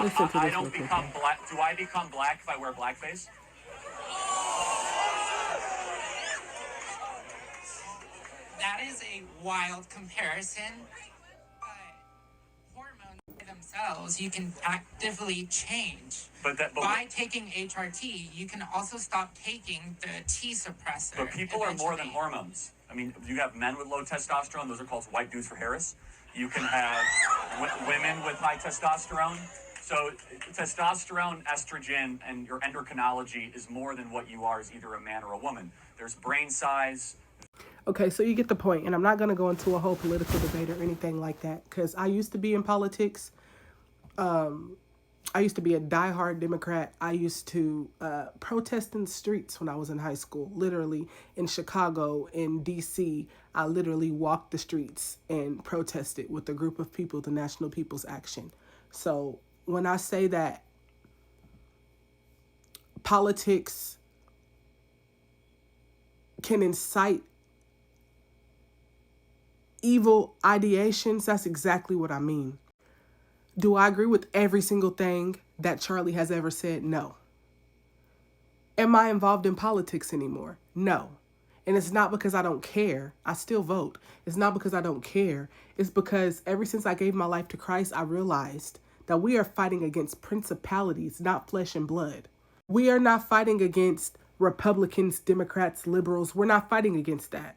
Listen to I this real don't quick. become black. Do I become black if I wear blackface? That is a wild comparison. But hormones by themselves, you can actively change. But by taking HRT, you can also stop taking the T suppressor. But people are more than hormones. I mean, you have men with low testosterone; those are called white dudes for Harris. You can have women with high testosterone. So testosterone, estrogen, and your endocrinology is more than what you are as either a man or a woman. There's brain size. Okay, so you get the point, and I'm not going to go into a whole political debate or anything like that, because I used to be in politics. I used to be a diehard Democrat. I used to protest in the streets when I was in high school. Literally in Chicago, in D.C., I literally walked the streets and protested with a group of people, the National People's Action. So when I say that politics can incite evil ideations, that's exactly what I mean. Do I agree with every single thing that Charlie has ever said? No. Am I involved in politics anymore? No. And it's not because I don't care. I still vote. It's not because I don't care. It's because ever since I gave my life to Christ, I realized that we are fighting against principalities, not flesh and blood. We are not fighting against Republicans, Democrats, liberals. We're not fighting against that.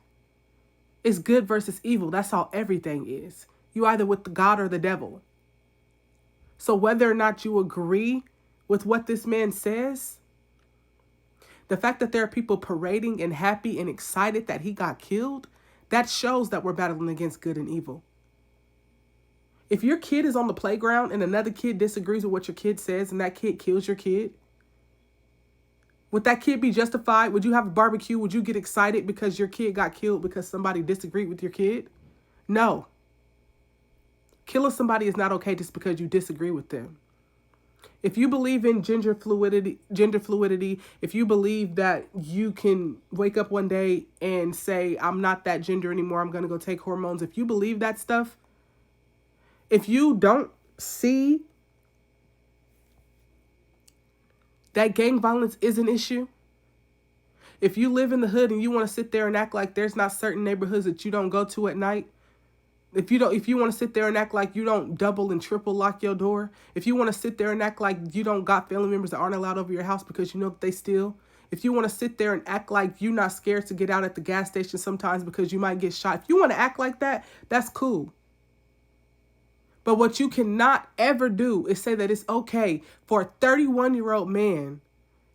It's good versus evil. That's all everything is. You either with God or the devil. So whether or not you agree with what this man says, the fact that there are people parading and happy and excited that he got killed, that shows that we're battling against good and evil. If your kid is on the playground and another kid disagrees with what your kid says and that kid kills your kid, would that kid be justified? Would you have a barbecue? Would you get excited because your kid got killed because somebody disagreed with your kid? No. Killing somebody is not okay just because you disagree with them. If you believe in gender fluidity, if you believe that you can wake up one day and say, I'm not that gender anymore, I'm going to go take hormones. If you believe that stuff, if you don't see that gang violence is an issue, if you live in the hood and you want to sit there and act like there's not certain neighborhoods that you don't go to at night, if you want to sit there and act like you don't double and triple lock your door, if you want to sit there and act like you don't got family members that aren't allowed over your house because you know that they steal, if you want to sit there and act like you're not scared to get out at the gas station sometimes because you might get shot, if you want to act like that, that's cool. But what you cannot ever do is say that it's okay for a 31-year-old man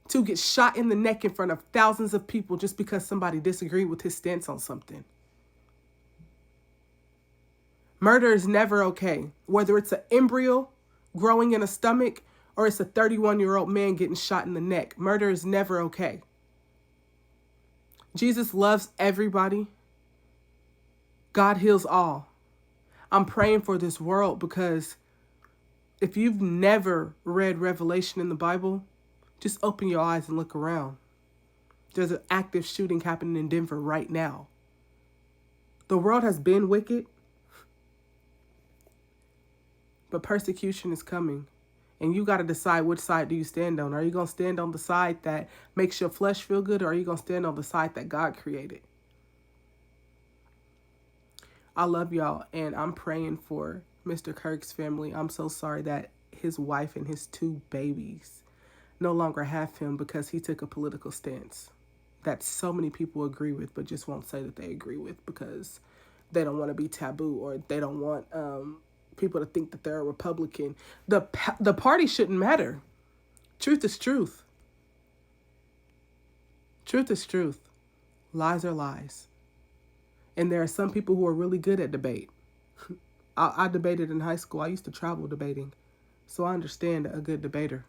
to get shot in the neck in front of thousands of people just because somebody disagreed with his stance on something. Murder is never okay, whether it's an embryo growing in a stomach or it's a 31-year-old man getting shot in the neck. Murder is never okay. Jesus loves everybody. God heals all. I'm praying for this world because if you've never read Revelation in the Bible, just open your eyes and look around. There's an active shooting happening in Denver right now. The world has been wicked, but persecution is coming. And you got to decide which side do you stand on. Are you going to stand on the side that makes your flesh feel good, or are you going to stand on the side that God created? I love y'all, and I'm praying for Mr. Kirk's family. I'm so sorry that his wife and his 2 babies no longer have him because he took a political stance that so many people agree with, but just won't say that they agree with because they don't want to be taboo, or they don't want people to think that they're a Republican. The party shouldn't matter. Truth is truth. Truth is truth. Lies are lies. And there are some people who are really good at debate. I debated in high school. I used to travel debating. So I understand a good debater.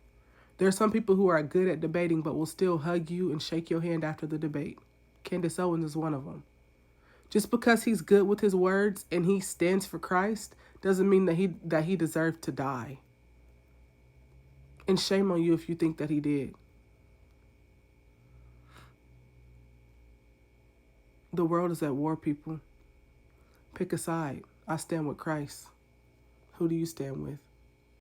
There are some people who are good at debating but will still hug you and shake your hand after the debate. Candace Owens is one of them. Just because he's good with his words and he stands for Christ doesn't mean that he deserved to die. And shame on you if you think that he did. The world is at war, people. Pick a side. I stand with Christ. Who do you stand with?